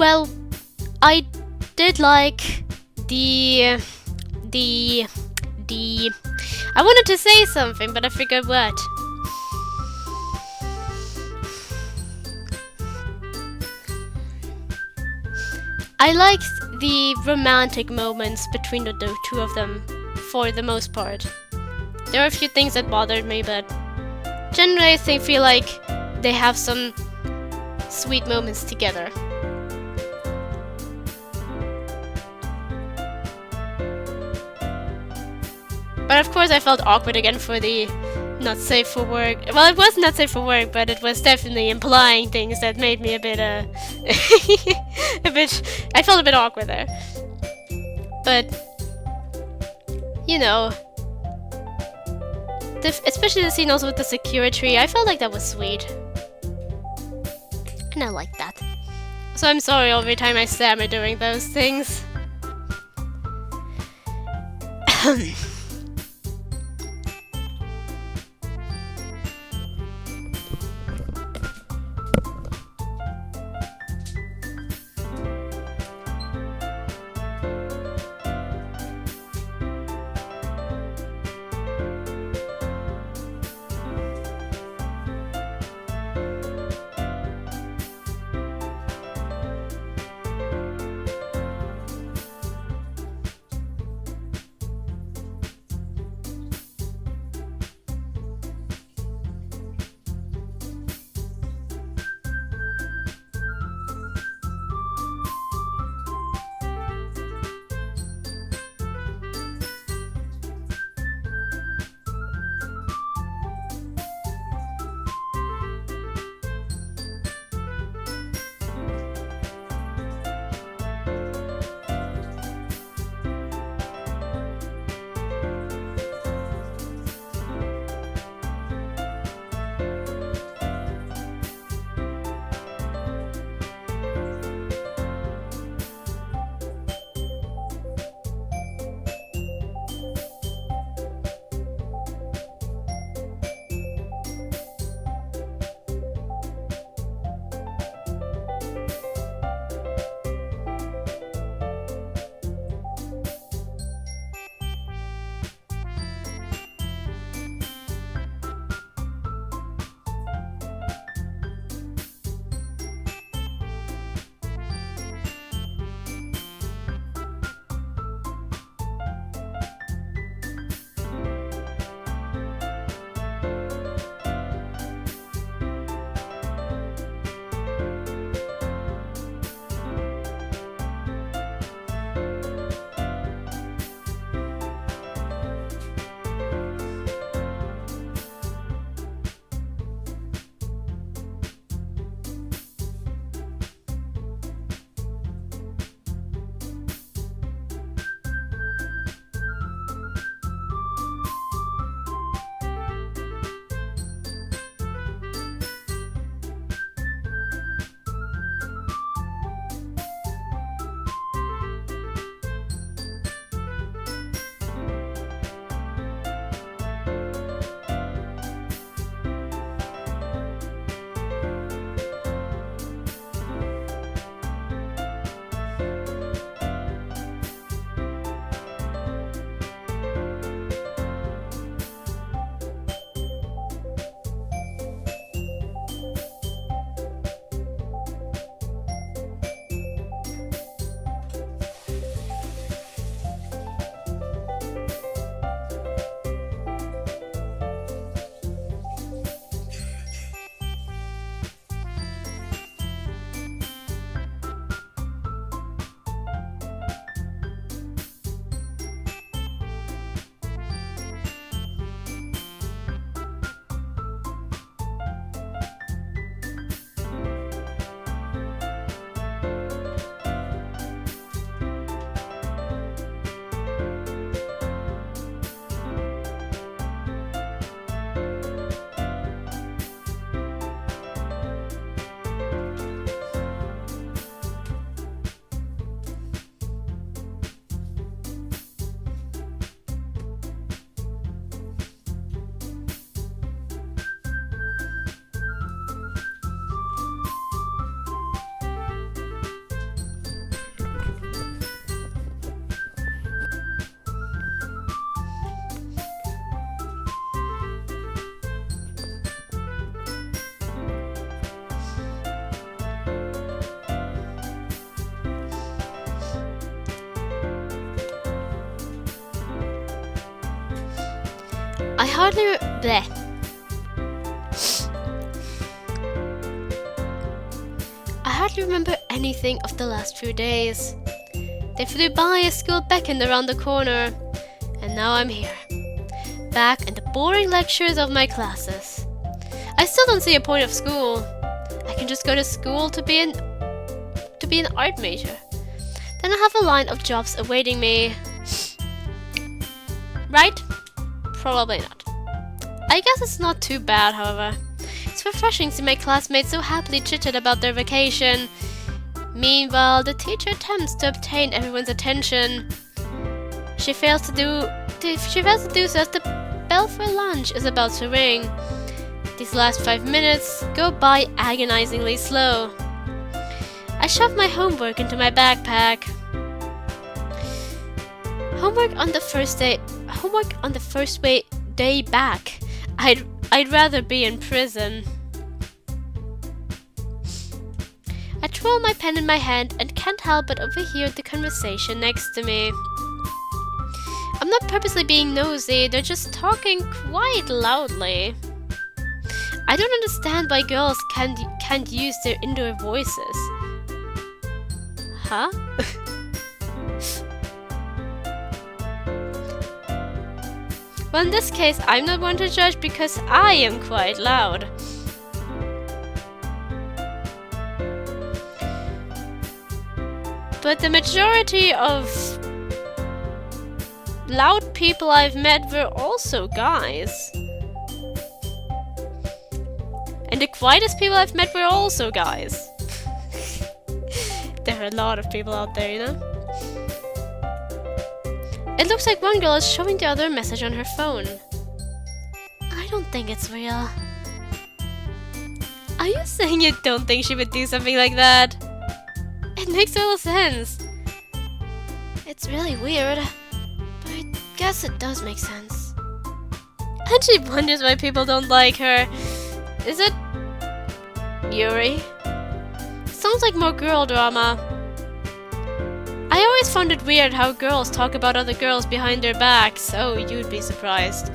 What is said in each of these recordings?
Well, I did like the the the. I wanted to say something, but I forgot what. I liked the romantic moments between the two of them, for the most part. There are a few things that bothered me, but generally I feel like they have some sweet moments together. But of course I felt awkward again for the not safe for work. Well, it was not safe for work, but it was definitely implying things that made me a bit, a bit, I felt a bit awkward there. But, you know, especially the scene also with the security, I felt like that was sweet. And I like that. So I'm sorry every time I stammer doing those things. I hardly bleh. I hardly remember anything of the last few days. They flew by as school beckoned around the corner, and now I'm here, back in the boring lectures of my classes. I still don't see a point of school. I can just go to school to be an art major. Then I have a line of jobs awaiting me. Right? Probably not. I guess it's not too bad, however. It's refreshing to see my classmates so happily chit-chat about their vacation. Meanwhile, the teacher attempts to obtain everyone's attention. She fails to do so as the bell for lunch is about to ring. These last 5 minutes go by agonizingly slow. I shove my homework into my backpack. Homework on the first day back. I'd rather be in prison. I twirl my pen in my hand and can't help but overhear the conversation next to me. I'm not purposely being nosy, they're just talking quite loudly. I don't understand why girls can't use their indoor voices. Huh? Well, in this case, I'm not one to judge because I am quite loud. But the majority of loud people I've met were also guys. And the quietest people I've met were also guys. There are a lot of people out there, you know? It looks like one girl is showing the other a message on her phone. I don't think it's real. Are you saying you don't think she would do something like that? It makes total sense. It's really weird, but I guess it does make sense. And she wonders why people don't like her. Is it Yuri? Sounds like more girl drama. I always found it weird how girls talk about other girls behind their backs, so you'd be surprised.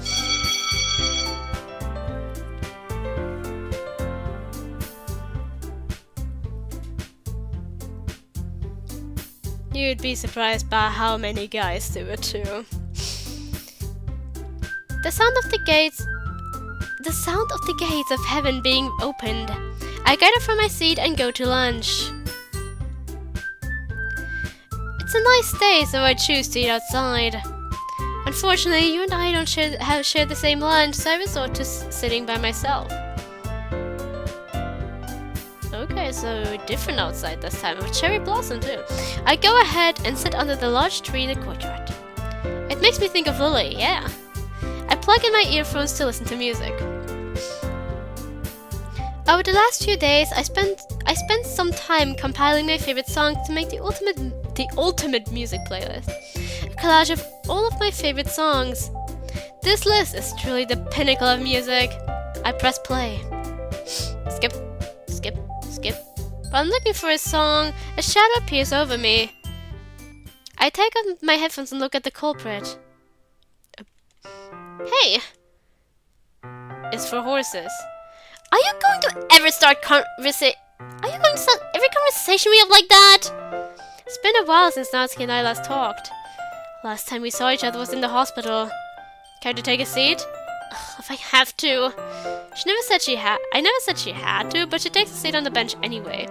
You'd be surprised by how many guys do it too. The sound of the gates of heaven being opened. I get up from my seat and go to lunch. It's a nice day, so I choose to eat outside. Unfortunately, you and I don't share the same lunch, so I resort to sitting by myself. Okay, so different outside this time, with cherry blossom too. I go ahead and sit under the large tree in the courtyard. It makes me think of Lily, yeah. I plug in my earphones to listen to music. Over the last few days, I spent some time compiling my favorite songs to make the ultimate music playlist. A collage of all of my favorite songs. This list is truly the pinnacle of music. I press play. Skip, skip, skip. While I'm looking for a song, a shadow appears over me. I take off my headphones and look at the culprit. Hey! It's for horses. Are you going to ever start every conversation we have like that? It's been a while since Natsuki and I last talked. Last time we saw each other was in the hospital. Care to take a seat? Ugh, if I have to. I never said she had to, but she takes a seat on the bench anyway.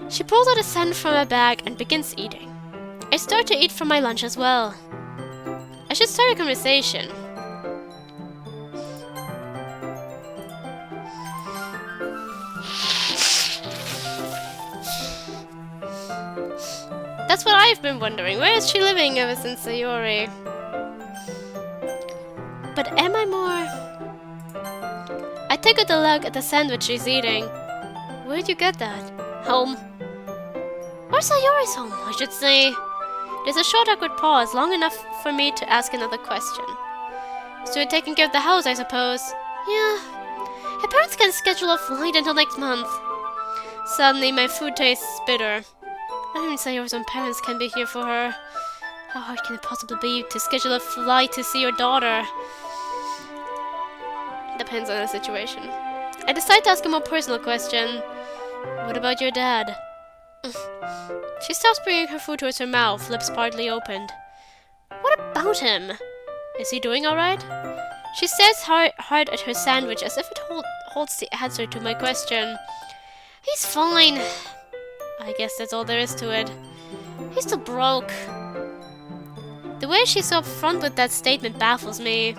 She pulls out a sandwich from her bag and begins eating. I start to eat from my lunch as well. I should start a conversation. That's what I've been wondering. Where is she living ever since Yuri? But am I more... I take a look at the sandwich she's eating. Where'd you get that? Home. Where's Sayori's home, I should say? There's a short awkward pause, long enough for me to ask another question. So you're taking care of the house, I suppose? Yeah. Her parents can't schedule a flight until next month. Suddenly, my food tastes bitter. Not even Sayori's own parents can be here for her. How hard can it possibly be to schedule a flight to see your daughter? depends on the situation. I decide to ask a more personal question. What about your dad? She stops bringing her food towards her mouth, lips partly opened. What about him? Is he doing alright? She stares hard at her sandwich as if it holds the answer to my question. He's fine. I guess that's all there is to it. He's still broke. The way she's so upfront with that statement baffles me.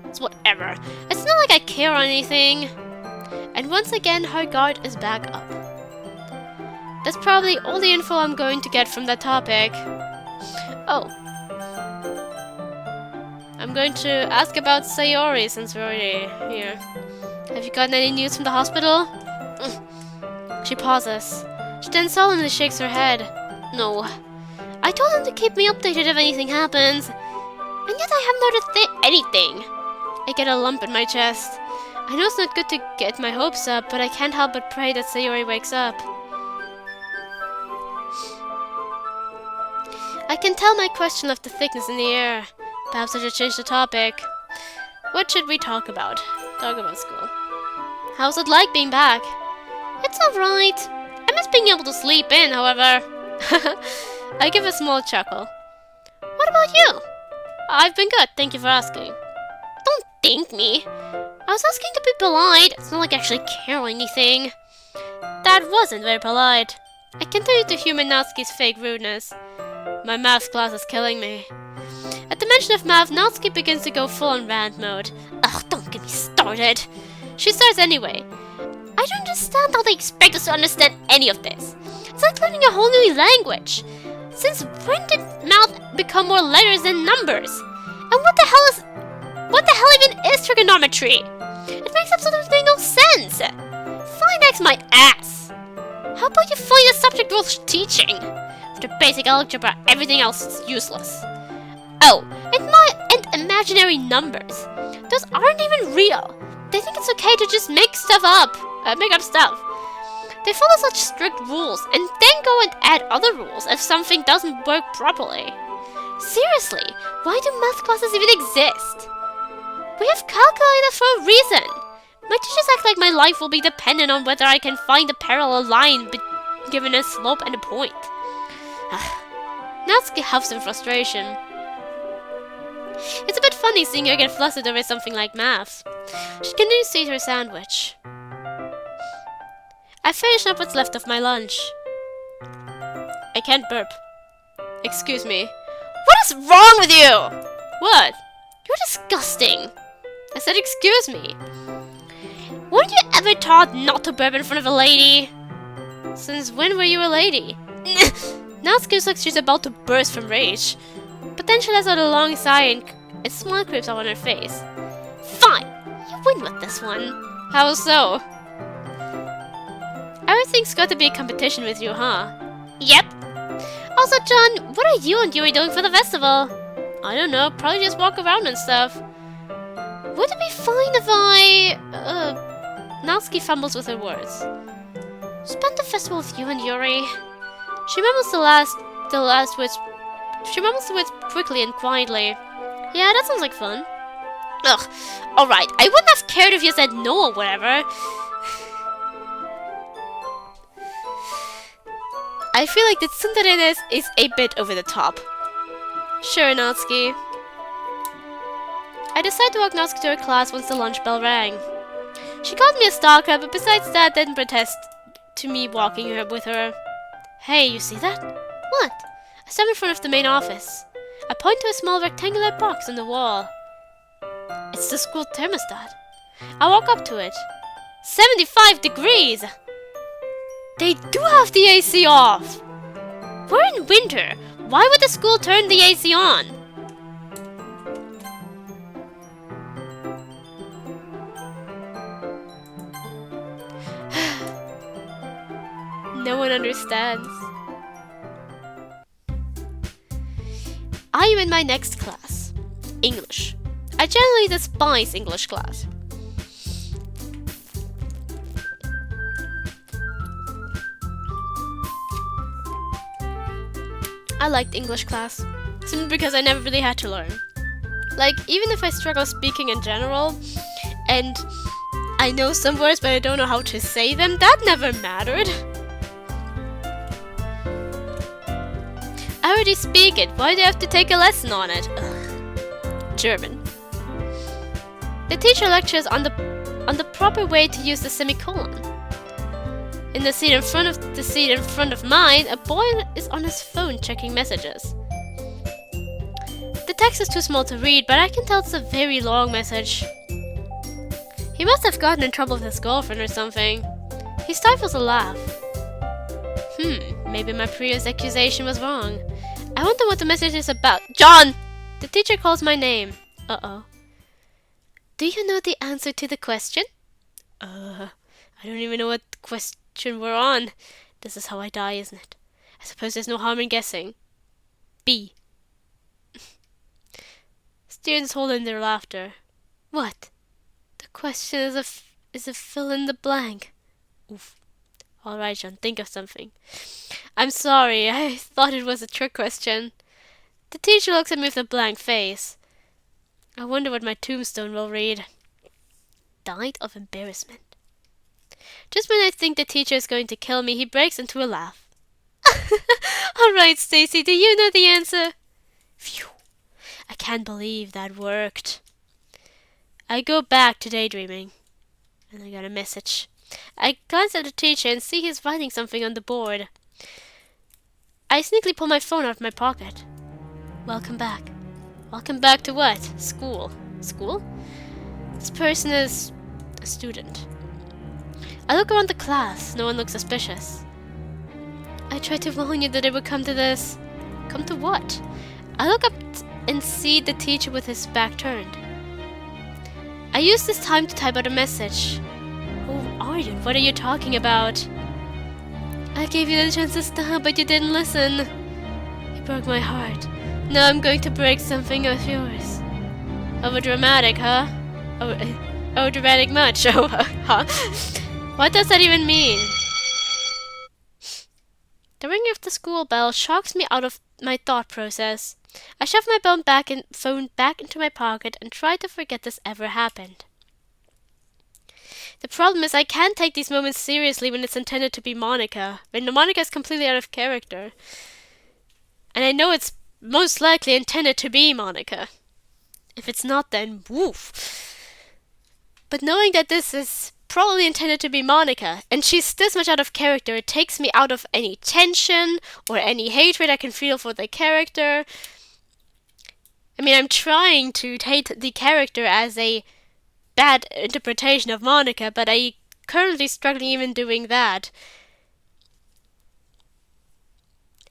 It's whatever. It's not like I care or anything. And once again, her guard is back up. That's probably all the info I'm going to get from that topic. Oh. I'm going to ask about Sayori since we're already here. Have you gotten any news from the hospital? She pauses. She then solemnly shakes her head. No. I told him to keep me updated if anything happens. And yet I haven't noticed anything. I get a lump in my chest. I know it's not good to get my hopes up, but I can't help but pray that Sayori wakes up. I can tell my question left the thickness in the air. Perhaps I should change the topic. What should we talk about? Talk about school. How's it like being back? It's alright. I miss being able to sleep in, however. I give a small chuckle. What about you? I've been good, thank you for asking. Don't thank me. I was asking to be polite. It's not like I actually care or anything. That wasn't very polite. I continue to humor Natsuki's fake rudeness. My math class is killing me. At the mention of math, Natsuki begins to go full on rant mode. Ugh, don't get me started. She starts anyway. I don't understand how they expect us to understand any of this. It's like learning a whole new language. Since when did math become more letters than numbers? And what the hell even is trigonometry? It makes absolutely no sense. Fine X my ass. How about you find a subject worth teaching? After basic algebra, everything else is useless. Oh, and imaginary numbers. Those aren't even real. They think it's okay to just make up stuff. They follow such strict rules and then go and add other rules if something doesn't work properly. Seriously, why do math classes even exist? We have calculators for a reason. My teachers act like my life will be dependent on whether I can find a parallel line given a slope and a point. Natsuki huffs in frustration. It's a bit funny seeing her get flustered over something like math. She continues to eat her sandwich. I finish up what's left of my lunch. I can't burp. Excuse me. What is wrong with you? What? You're disgusting. I said excuse me. Weren't you ever taught not to burp in front of a lady? Since when were you a lady? Natsuki looks like she's about to burst from rage. But then she lets out a long sigh and a smile creeps up on her face. Fine, you win with this one. How so? Everything's got to be a competition with you, huh? Yep. Also, John, what are you and Yuri doing for the festival? I don't know, probably just walk around and stuff. Would it be fine if Natsuki fumbles with her words. Spend the festival with you and Yuri. She mumbles the last words. She mumbles the words quickly and quietly. Yeah, that sounds like fun. Ugh, alright, I wouldn't have cared if you said no or whatever. I feel like the tsundere is a bit over the top. Sure, Natsuki. I decide to walk Natsuki to her class once the lunch bell rang. She called me a stalker, but besides that, didn't protest to me walking her with her. Hey, you see that? What? I stand in front of the main office. I point to a small rectangular box on the wall. It's the school thermostat. I walk up to it. 75 degrees! They do have the AC off! We're in winter. Why would the school turn the AC on? No one understands. I am in my next class. English. I generally despise English class. I liked English class, simply because I never really had to learn. Like, even if I struggle speaking in general, and I know some words but I don't know how to say them, that never mattered. I already speak it, why do I have to take a lesson on it? Ugh. German. The teacher lectures on the proper way to use the semicolon. In the seat in front of mine, a boy is on his phone checking messages. The text is too small to read, but I can tell it's a very long message. He must have gotten in trouble with his girlfriend or something. He stifles a laugh. Maybe my previous accusation was wrong. I wonder what the message is about. John! The teacher calls my name. Uh-oh. Do you know the answer to the question? I don't even know what question we're on. This is how I die, isn't it? I suppose there's no harm in guessing. B. Students hold in their laughter. What? The question is a fill in the blank. Oof. All right, John, think of something. I'm sorry, I thought it was a trick question. The teacher looks at me with a blank face. I wonder what my tombstone will read. Died of embarrassment. Just when I think the teacher is going to kill me, he breaks into a laugh. All right, Stacy, do you know the answer? Phew. I can't believe that worked. I go back to daydreaming. And I got a message. I glance at the teacher and see he's writing something on the board. I sneakily pull my phone out of my pocket. Welcome back. Welcome back to what? School. School? This person is a student. I look around the class. No one looks suspicious. I tried to warn you that it would come to this. Come to what? I look up and see the teacher with his back turned. I use this time to type out a message. Who are you? What are you talking about? I gave you the chance to stop, but you didn't listen. You broke my heart. Now I'm going to break something of yours. Over dramatic, huh? Oh, dramatic much. Oh, huh? What does that even mean? The ringing of the school bell shocks me out of my thought process. I shove my phone back into my pocket and try to forget this ever happened. The problem is I can't take these moments seriously when it's intended to be Monica, when Monica is completely out of character. And I know it's most likely intended to be Monica. If it's not, then woof. But knowing that this is probably intended to be Monica, and she's this much out of character, it takes me out of any tension or any hatred I can feel for the character. I mean, I'm trying to hate the character as a bad interpretation of Monica, but I currently struggling even doing that.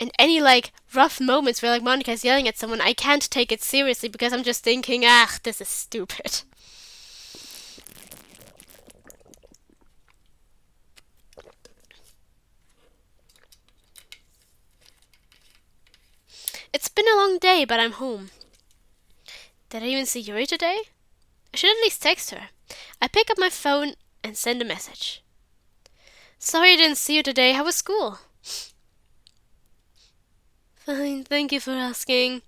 And any rough moments where Monica's yelling at someone, I can't take it seriously because I'm just thinking, this is stupid. It's been a long day, but I'm home. Did I even see Yuri today? I should at least text her. I pick up my phone and send a message. Sorry I didn't see you today. How was school? Fine, thank you for asking.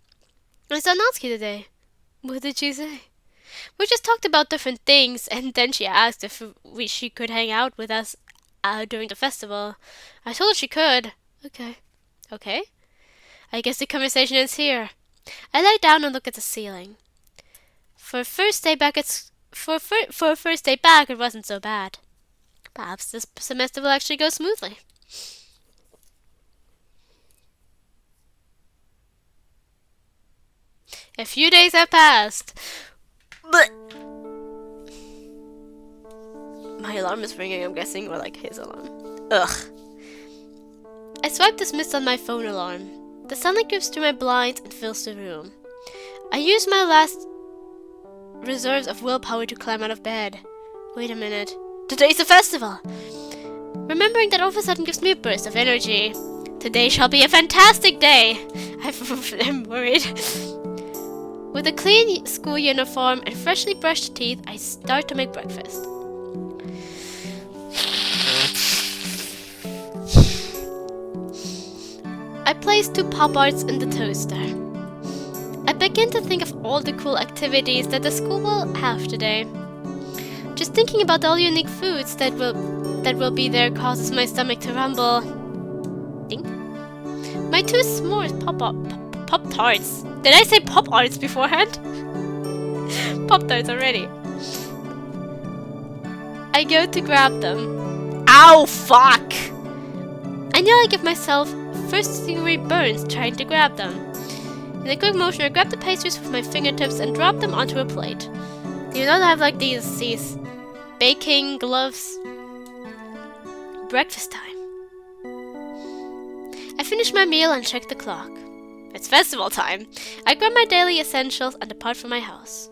I saw Natsuki today. What did she say? We just talked about different things, and then she asked if she could hang out with us during the festival. I told her she could. Okay. Okay? I guess the conversation ends here. I lie down and look at the ceiling. For a first day back, it wasn't so bad. Perhaps this semester will actually go smoothly. A few days have passed. But my alarm is ringing, I'm guessing, or his alarm. Ugh. I swipe dismiss on my phone alarm. The sunlight creeps through my blinds and fills the room. I use my last reserves of willpower to climb out of bed. Wait a minute. Today's a festival! Remembering that all of a sudden gives me a burst of energy. Today shall be a fantastic day! I'm worried. With a clean school uniform and freshly brushed teeth, I start to make breakfast. I place 2 Pop-Arts in the toaster. I begin to think of all the cool activities that the school will have today. Just thinking about all the unique foods that will be there causes my stomach to rumble. Ding. My two s'mores Pop-Tarts. Did I say Pop-Arts beforehand? Pop-Tarts already. I go to grab them. Ow, fuck! I nearly give myself first-degree burns trying to grab them. In a quick motion, I grab the pastries with my fingertips and drop them onto a plate. You know, I have like these baking gloves. Breakfast time. I finish my meal and check the clock. It's festival time. I grab my daily essentials and depart from my house.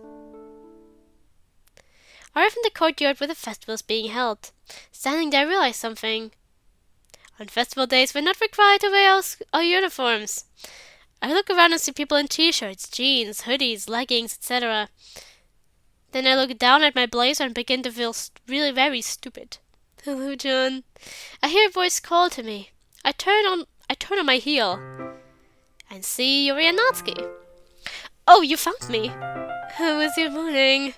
I arrive in the courtyard where the festival is being held. Standing there, I realize something. On festival days, we're not required to wear our uniforms. I look around and see people in t-shirts, jeans, hoodies, leggings, etc. Then I look down at my blazer and begin to feel really very stupid. Hello, John. I hear a voice call to me. I turn on my heel and see Yuri and Natsuki. Oh, you found me. How was your morning?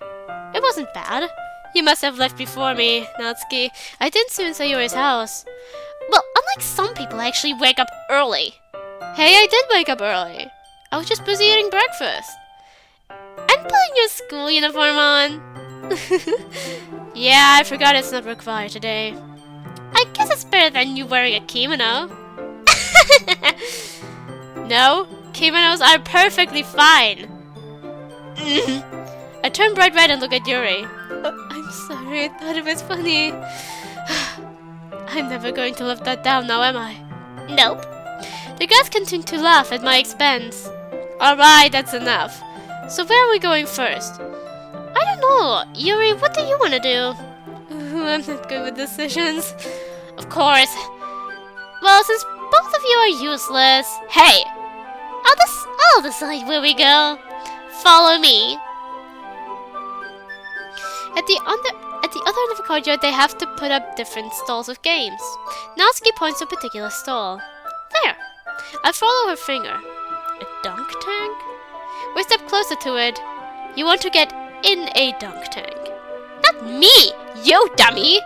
It wasn't bad. You must have left before me, Natsuki. I didn't soon see Yuri's house. Well, unlike some people, I actually wake up early. Hey, I did wake up early. I was just busy eating breakfast. And putting your school uniform on. Yeah, I forgot it's not required today. I guess it's better than you wearing a kimono. No, kimonos are perfectly fine. I turn bright red and look at Yuri. Oh, I'm sorry, I thought it was funny. I'm never going to live that down now, am I? Nope. The guys continue to laugh at my expense. Alright, that's enough. So where are we going first? I don't know. Yuri, what do you want to do? I'm not good with decisions. Of course. Well, since both of you are useless... Hey! I'll decide where we go. Follow me. At the other end of the courtyard, they have to put up different stalls of games. Natsuki points to a particular stall. There. I follow her finger. A dunk tank? We step closer to it. You want to get in a dunk tank. Not me! Yo, dummy!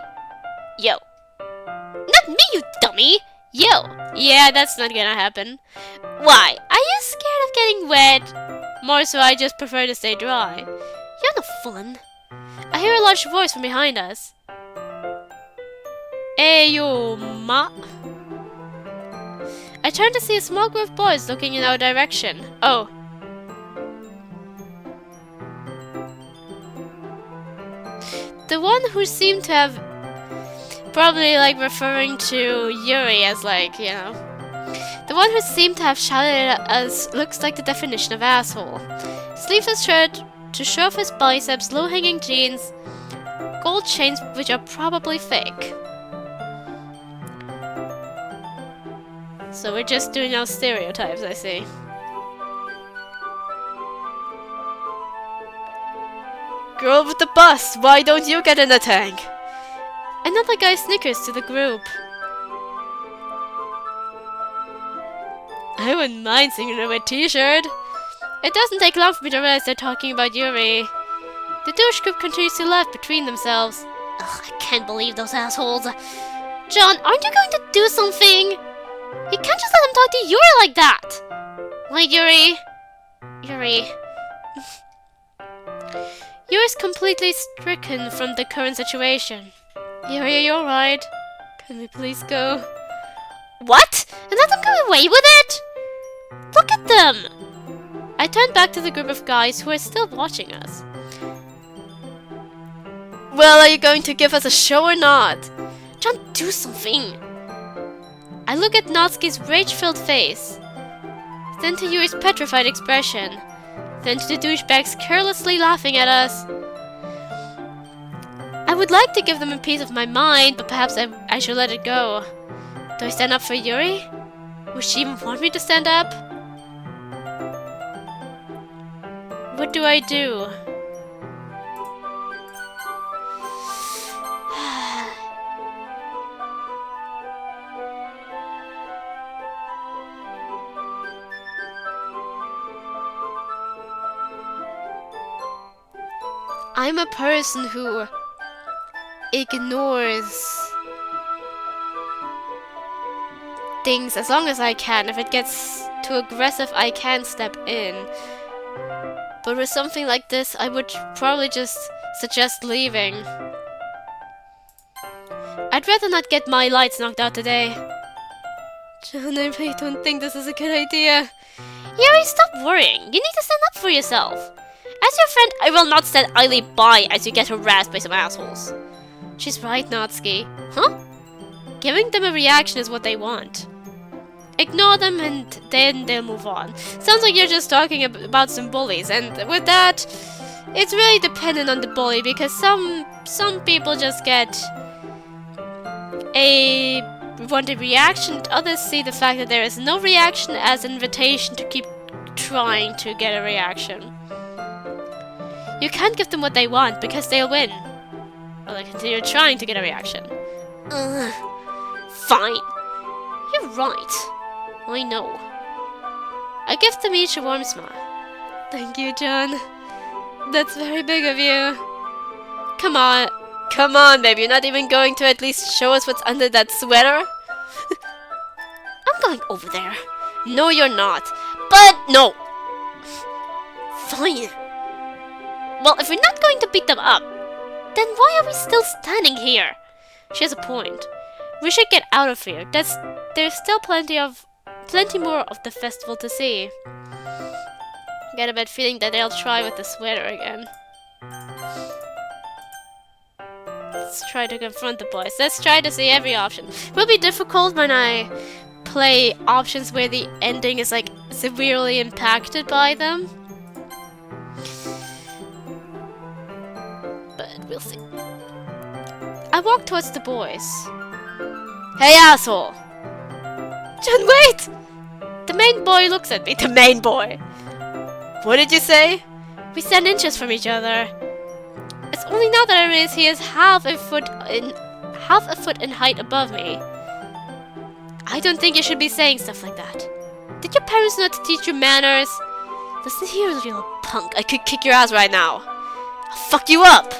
Yo. Not me, you dummy! Yo. Yeah, that's not gonna happen. Why? Are you scared of getting wet? More so, I just prefer to stay dry. You're no fun. I hear a large voice from behind us. Hey, yo, ma. I turn to see a small group of boys looking in our direction. Oh. The one who seemed to have... Probably, like, referring to Yuri as, like, you know... The one who seemed to have shouted at us looks like the definition of asshole. Sleeveless shirt to show off his biceps, low-hanging jeans, gold chains which are probably fake. So we're just doing our stereotypes, I see. Girl with the bus, why don't you get in the tank? Another guy snickers to the group. I wouldn't mind seeing her in a t-shirt. It doesn't take long for me to realize they're talking about Yuri. The douche group continues to laugh between themselves. Ugh, I can't believe those assholes. John, aren't you going to do something? You can't just let them talk to Yuri like that! Wait, Yuri. Yuri. Yuri's completely stricken from the current situation. Yuri, are you alright? Can we please go? What? And let them go away with it? Look at them! I turn back to the group of guys who are still watching us. Well, are you going to give us a show or not? John, do something! I look at Natsuki's rage-filled face, then to Yuri's petrified expression, then to the douchebags carelessly laughing at us. I would like to give them a piece of my mind, but perhaps I should let it go. Do I stand up for Yuri? Would she even want me to stand up? What do I do? I'm a person who ignores things as long as I can. If it gets too aggressive, I can step in. But with something like this, I would probably just suggest leaving. I'd rather not get my lights knocked out today. John, I really don't think this is a good idea. Yuri, stop worrying. You need to stand up for yourself. As your friend, I will not stand idly by as you get harassed by some assholes. She's right, Natsuki. Huh? Giving them a reaction is what they want. Ignore them and then they'll move on. Sounds like you're just talking about some bullies, and with that, it's really dependent on the bully, because some people just get a wanted reaction, others see the fact that there is no reaction as an invitation to keep trying to get a reaction. You can't give them what they want because they'll win. Or they continue trying to get a reaction. Fine. You're right. I know. I give them each a warm smile. Thank you, John. That's very big of you. Come on. Come on, baby. You're not even going to at least show us what's under that sweater? I'm going over there. No, you're not. But no. Fine. Well, if we're not going to beat them up, then why are we still standing here? She has a point. We should get out of here. There's still plenty more of the festival to see. Get a bad feeling that they'll try with the sweater again. Let's try to confront the boys. Let's try to see every option. It will be difficult when I play options where the ending is like severely impacted by them. But we'll see. I walk towards the boys. Hey, asshole! John, wait! The main boy looks at me. The main boy! What did you say? We stand inches from each other. It's only now that I realize he is half a foot in height above me. I don't think you should be saying stuff like that. Did your parents not teach you manners? Listen here, little punk. I could kick your ass right now. I'll fuck you up.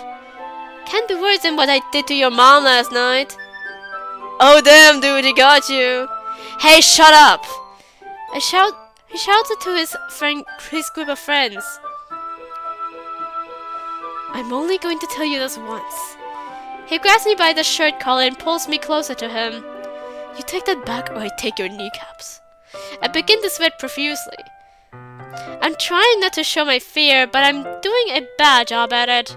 Can't be worse than what I did to your mom last night. Oh damn, dude, he got you. Hey, shut up! He shouted to his group of friends. I'm only going to tell you this once. He grabs me by the shirt collar and pulls me closer to him. You take that back or I take your kneecaps. I begin to sweat profusely. I'm trying not to show my fear, but I'm doing a bad job at it.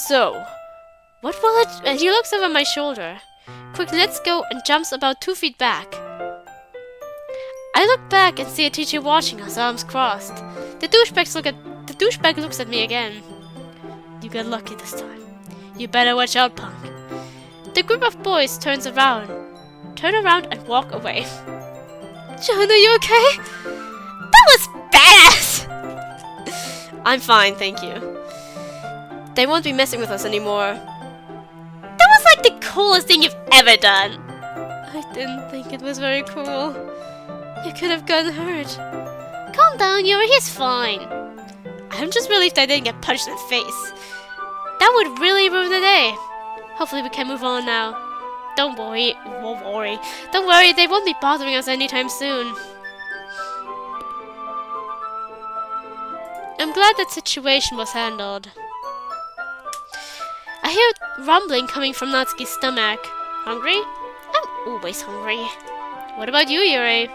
So, what will it... And he looks over my shoulder. Quick, let's go, and jumps about 2 feet back. I look back and see a teacher watching us, arms crossed. The douchebag looks at me again. You got lucky this time. You better watch out, punk. The group of boys turn around and walk away. John, are you okay? That was badass! I'm fine, thank you. They won't be messing with us anymore. That was like the coolest thing you've ever done. I didn't think it was very cool. You could have gotten hurt. Calm down, Yuri, he's fine. I'm just relieved I didn't get punched in the face. That would really ruin the day. Hopefully we can move on now. Don't worry. Don't worry, they won't be bothering us anytime soon. I'm glad that situation was handled. I hear rumbling coming from Natsuki's stomach. Hungry? I'm always hungry. What about you, Yuri?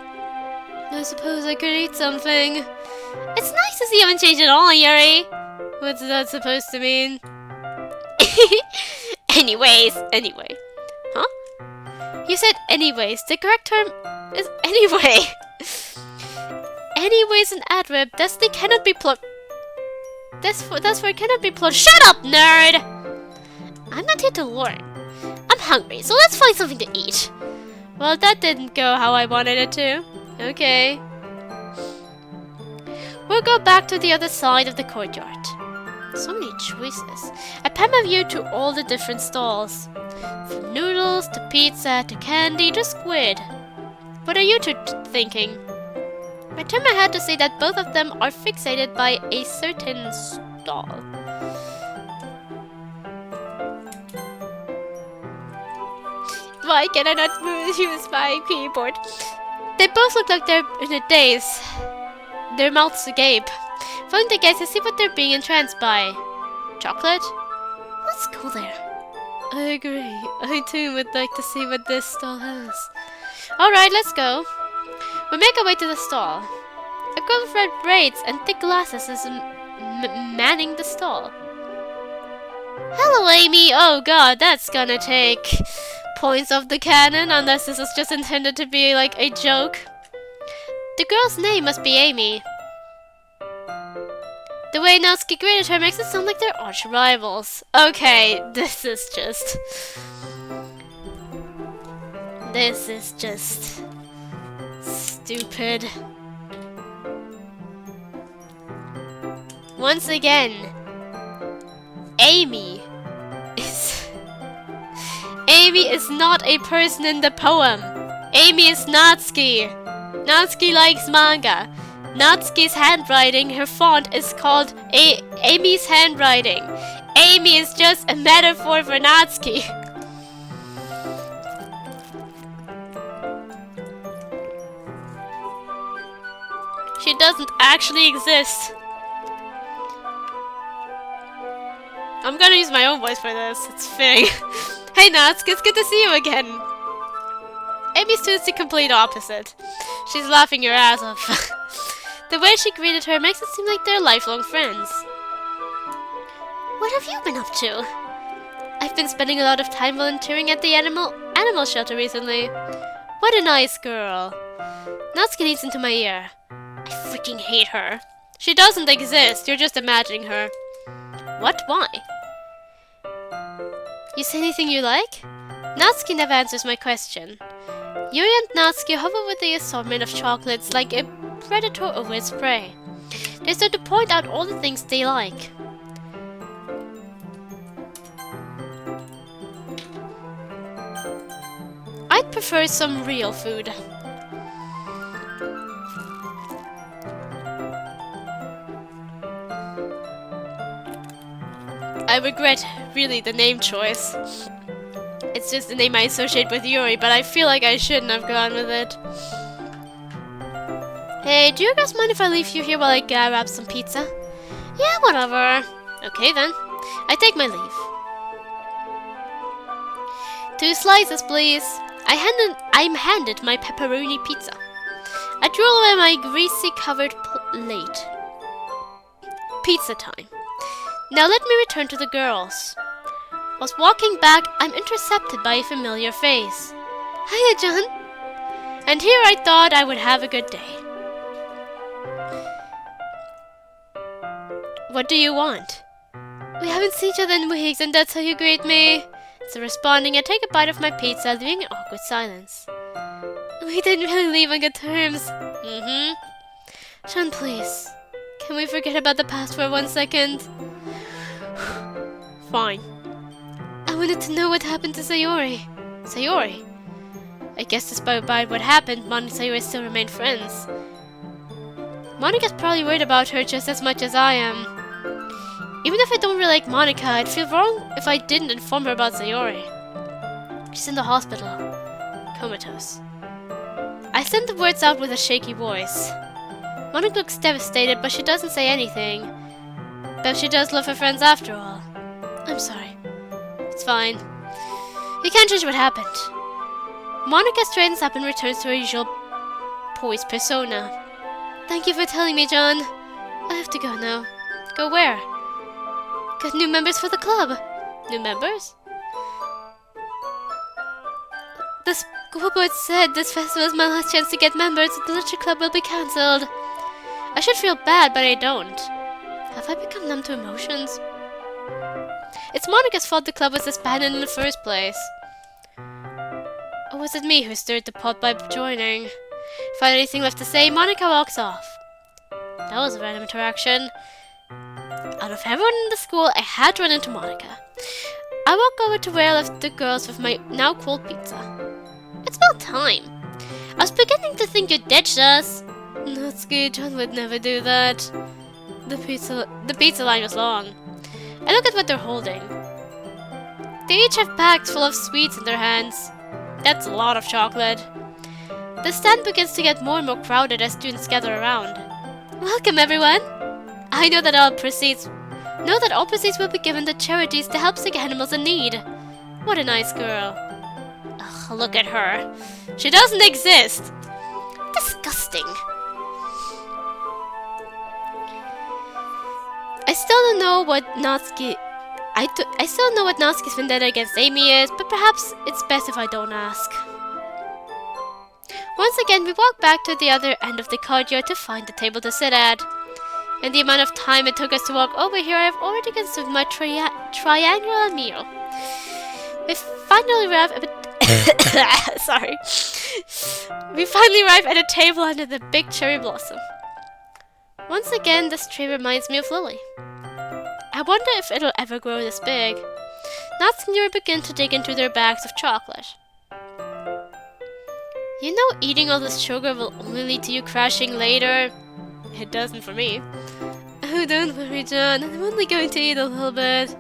I suppose I could eat something. It's nice to see you haven't changed at all, Yuri. What's that supposed to mean? Anyway. Huh? You said anyways. The correct term is anyway. Anyways, an adverb. That's for it cannot be plot. Shut up, nerd! I'm not here to learn. I'm hungry, so let's find something to eat. Well, that didn't go how I wanted it to. Okay. We'll go back to the other side of the courtyard. So many choices. I pan my view to all the different stalls. From noodles, to pizza, to candy, to squid. What are you two thinking? I turn my head to see that both of them are fixated by a certain stall. Why can I not use my keyboard? They both look like they're in a daze. Their mouths agape. Following the gaze, I see what they're being entranced by. Chocolate? Let's go there. I agree. I too would like to see what this stall has. Alright, let's go. We make our way to the stall. A girl with red braids and thick glasses is manning the stall. Hello, Amy! Oh god, that's gonna take points off the cannon, unless this is just intended to be like a joke. The girl's name must be Amy. The way Natsuki greeted her makes it sound like they're arch rivals. Okay, this is just stupid. Once again, Amy is not a person in the poem. Amy is Natsuki. Natsuki likes manga. Natsuki's handwriting, her font is called Amy's handwriting. Amy is just a metaphor for Natsuki. She doesn't actually exist. I'm gonna use my own voice for this. It's fitting. Hey Natsuki, it's good to see you again. Amy's does the complete opposite. She's laughing her ass off. The way she greeted her makes it seem like they're lifelong friends. What have you been up to? I've been spending a lot of time volunteering at the animal shelter recently. What a nice girl. Natsuki leans into my ear. I freaking hate her. She doesn't exist, you're just imagining her. What? Why? You say anything you like? Natsuki never answers my question. Yuri and Natsuki hover over the assortment of chocolates like a predator over its prey. They start to point out all the things they like. I'd prefer some real food. I regret, really, the name choice. It's just the name I associate with Yuri, but I feel like I shouldn't have gone with it. Hey, do you guys mind if I leave you here while I grab some pizza? Yeah, whatever. Okay then. I take my leave. 2 slices, please. I'm handed my pepperoni pizza. I drool away my greasy-covered plate. Pizza time. Now let me return to the girls. Whilst walking back, I'm intercepted by a familiar face. Hiya, John. And here I thought I would have a good day. What do you want? We haven't seen each other in weeks, and that's how you greet me. So responding, I take a bite of my pizza, leaving an awkward silence. We didn't really leave on good terms. John, please. Can we forget about the past for 1 second? Fine. I wanted to know what happened to Sayori. Sayori? I guess despite what happened, Monica and Sayori still remain friends. Monica's probably worried about her just as much as I am. Even if I don't really like Monica, I'd feel wrong if I didn't inform her about Sayori. She's in the hospital. Comatose. I send the words out with a shaky voice. Monica looks devastated, but she doesn't say anything. Bet she does love her friends after all. I'm sorry. It's fine. You can't change what happened. Monica straightens up and returns to her usual poised persona. Thank you for telling me, John. I have to go now. Go where? Got new members for the club. New members? The school board said this festival is my last chance to get members. The literature club will be cancelled. I should feel bad, but I don't. Have I become numb to emotions? It's Monica's fault the club was disbanded in the first place. Or was it me who stirred the pot by joining? Without anything left to say, Monica walks off. That was a random interaction. Out of everyone in the school, I had to run into Monica. I walk over to where I left the girls with my now cold pizza. It's about time. I was beginning to think you ditched us. Natsuki, John would never do that. The pizza line was long. I look at what they're holding. They each have bags full of sweets in their hands. That's a lot of chocolate. The stand begins to get more and more crowded as students gather around. Welcome, everyone! I know that all proceeds will be given to charities to help sick animals in need. What a nice girl. Ugh, look at her. She doesn't exist. Disgusting. I still don't know what Natsuki's vendetta against Amy is, but perhaps it's best if I don't ask. Once again, we walk back to the other end of the courtyard to find the table to sit at. In the amount of time it took us to walk over here, I have already consumed my triangular meal. We finally arrive at We finally arrive at a table under the big cherry blossom. Once again, this tree reminds me of Lily. I wonder if it'll ever grow this big. Natsuki and Yuri begin to dig into their bags of chocolate. You know, eating all this sugar will only lead to you crashing later. It doesn't for me. Oh, don't worry, John. I'm only going to eat a little bit.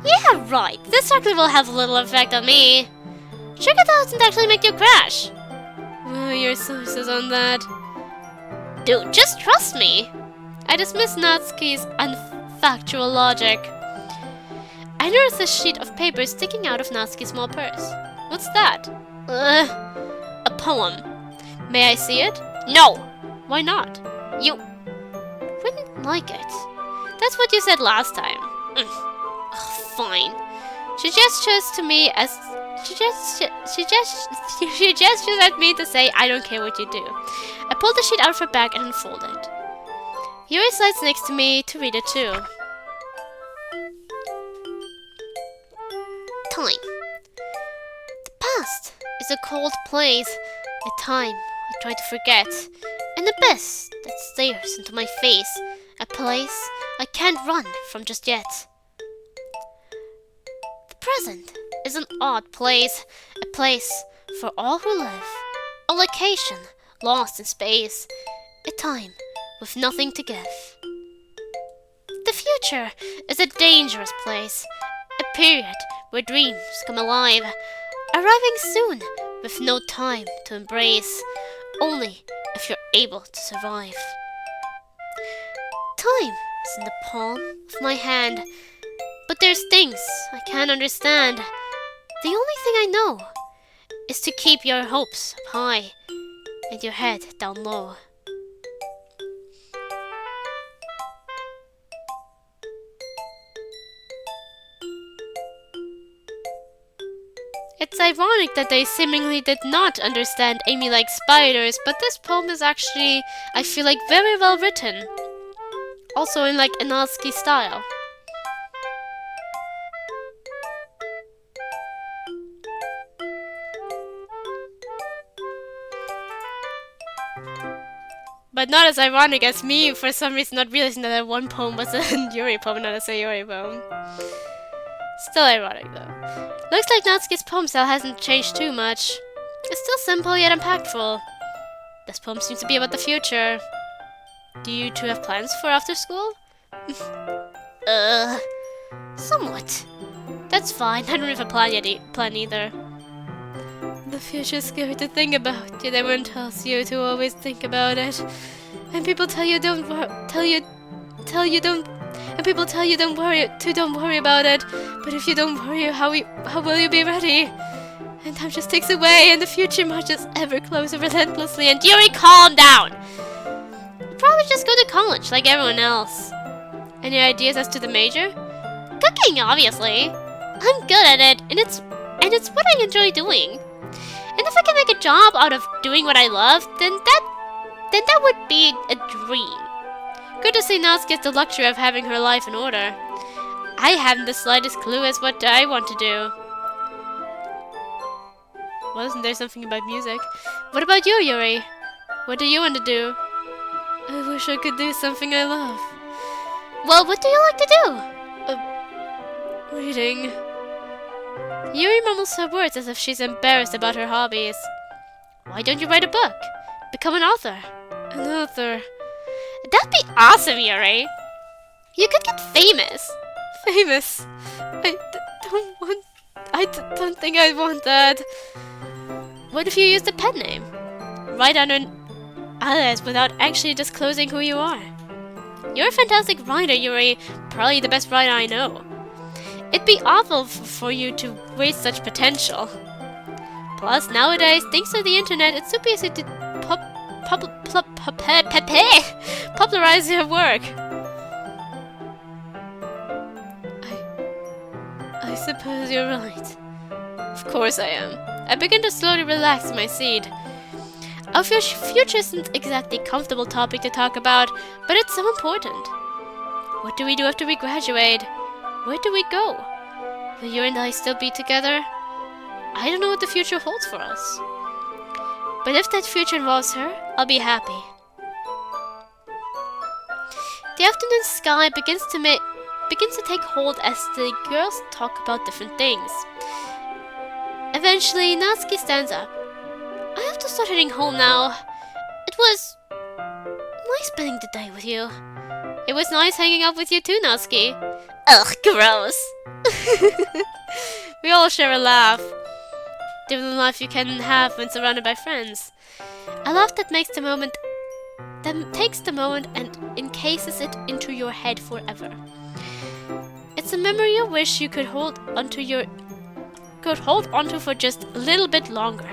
Yeah, right. This chocolate will have little effect on me. Sugar doesn't actually make you crash. Oh, your sources on that. Dude, just trust me. I dismiss Natsuki's unfactual logic. I notice a sheet of paper sticking out of Natsuki's small purse. What's that? A poem. May I see it? No. Why not? You wouldn't like it. That's what you said last time. Ugh, fine. She gestures to me as she gestures at me to say, I don't care what you do. I pull the sheet out of her bag and unfold it. Yuri slides next to me to read it too. Time. The past is a cold place, a time I try to forget, an abyss that stares into my face, a place I can't run from just yet. The present is an odd place, a place for all who live, a location lost in space, a time with nothing to give. The future is a dangerous place, a period where dreams come alive, arriving soon with no time to embrace, only if you're able to survive. Time is in the palm of my hand, but there's things I can't understand. The only thing I know is to keep your hopes up high and your head down low. It's ironic that they seemingly did not understand Amy likes spiders, but this poem is actually, I feel like, very well written. Also in like Natsuki style. But not as ironic as me, for some reason not realizing that one poem was a Yuri poem, not a Sayori poem. Still ironic though. Looks like Natsuki's poem style hasn't changed too much. It's still simple yet impactful. This poem seems to be about the future. Do you two have plans for after school? Somewhat. That's fine, I don't have a plan either. The future's scary to think about, yet everyone tells you to always think about it. And people tell you don't worry about it. But if you don't worry, how will you be ready? And time just ticks away, and the future marches ever closer relentlessly. And Yuri, calm down! You'll probably just go to college like everyone else. Any ideas as to the major? Cooking, obviously. I'm good at it, and it's what I enjoy doing. And if I can make a job out of doing what I love, then that would be a dream. Good to see Natsuki gets the luxury of having her life in order. I haven't the slightest clue as what I want to do. Wasn't there something about music? What about you, Yuri? What do you want to do? I wish I could do something I love. Well, what do you like to do? Reading. Yuri mumbles her words as if she's embarrassed about her hobbies. Why don't you write a book? Become an author. An author. That'd be awesome, Yuri. You could get famous. Famous? I don't think I want that. What if you use the pen name? Write down an alias without actually disclosing who you are. You're a fantastic writer, Yuri. Probably the best writer I know. It'd be awful for you to waste such potential. Plus, nowadays, thanks to the internet, it's super easy to popularize your work. I suppose you're right. Of course I am. I begin to slowly relax in my seat. Our future isn't exactly a comfortable topic to talk about, but it's so important. What do we do after we graduate? Where do we go? Will you and I still be together? I don't know what the future holds for us. But if that future involves her, I'll be happy. The afternoon sky begins to take hold as the girls talk about different things. Eventually, Natsuki stands up. I have to start heading home now. It was nice spending the day with you. It was nice hanging out with you too, Natsuki. Ugh, gross. We all share a laugh. Different life you can have when surrounded by friends. A laugh that takes the moment and encases it into your head forever. It's a memory you wish you could hold onto for just a little bit longer.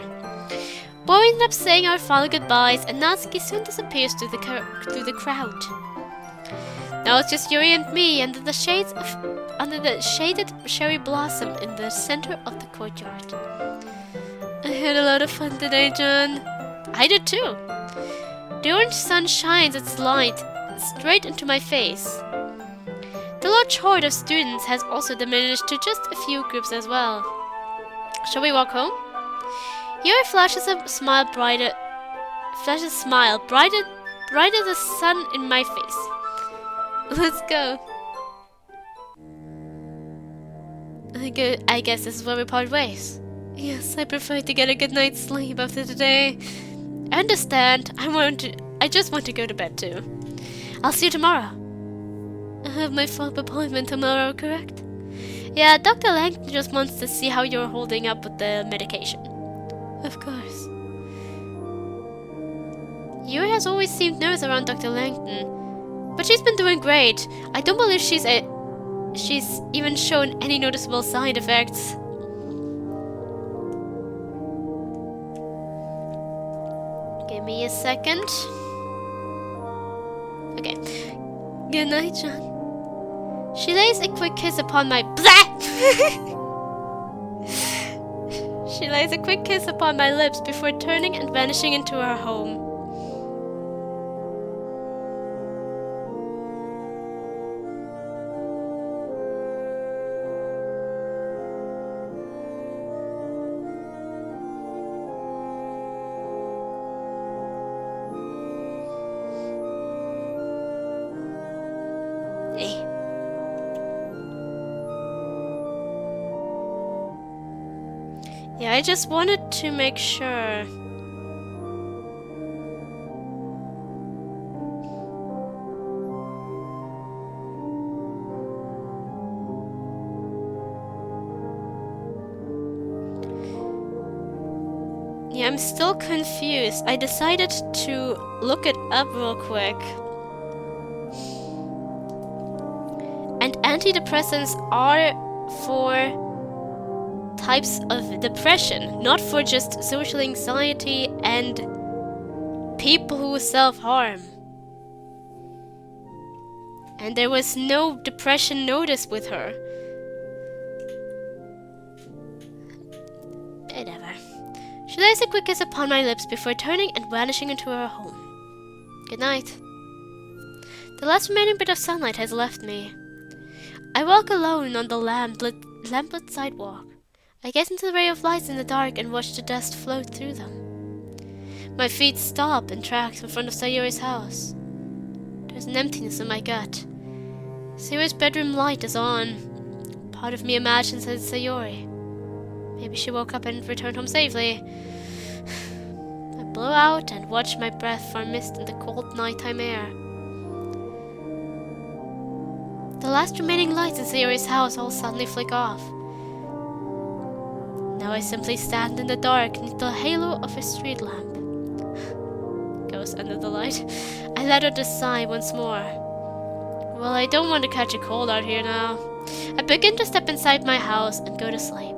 But we end up saying our final goodbyes, and Natsuki soon disappears through the crowd. Now it's just Yuri and me under the shaded cherry blossom in the center of the courtyard. I had a lot of fun today, John. I did too. The orange sun shines its light straight into my face. The large horde of students has also diminished to just a few groups as well. Shall we walk home? Yuri flashes a smile brighter the sun in my face. Let's go. I guess this is where we part ways. Yes, I prefer to get a good night's sleep after today. I understand. I just want to go to bed too. I'll see you tomorrow. I have my follow-up appointment tomorrow, correct? Yeah, Dr. Langton just wants to see how you're holding up with the medication. Of course. Yuri has always seemed nervous around Dr. Langton, but she's been doing great. I don't believe she's even shown any noticeable side effects. Give me a second. Okay. Good night, John. She lays a quick kiss upon my She lays a quick kiss upon my lips before turning and vanishing into her home. Yeah, I just wanted to make sure. Yeah, I'm still confused. I decided to look it up real quick. And antidepressants are for types of depression, not for just social anxiety and people who self-harm. And there was no depression noticed with her. Whatever. She lays a quick kiss upon my lips before turning and vanishing into her home. Good night. The last remaining bit of sunlight has left me. I walk alone on the lamplit sidewalk. I gaze into the ray of lights in the dark and watch the dust float through them. My feet stop in tracks in front of Sayori's house. There's an emptiness in my gut. Sayori's bedroom light is on. Part of me imagines that it's Sayori. Maybe she woke up and returned home safely. I blow out and watch my breath form mist in the cold nighttime air. The last remaining lights in Sayori's house all suddenly flick off. Now I simply stand in the dark neath the halo of a street lamp. Goes under the light. I let out a sigh once more. Well, I don't want to catch a cold out here now. I begin to step inside my house and go to sleep.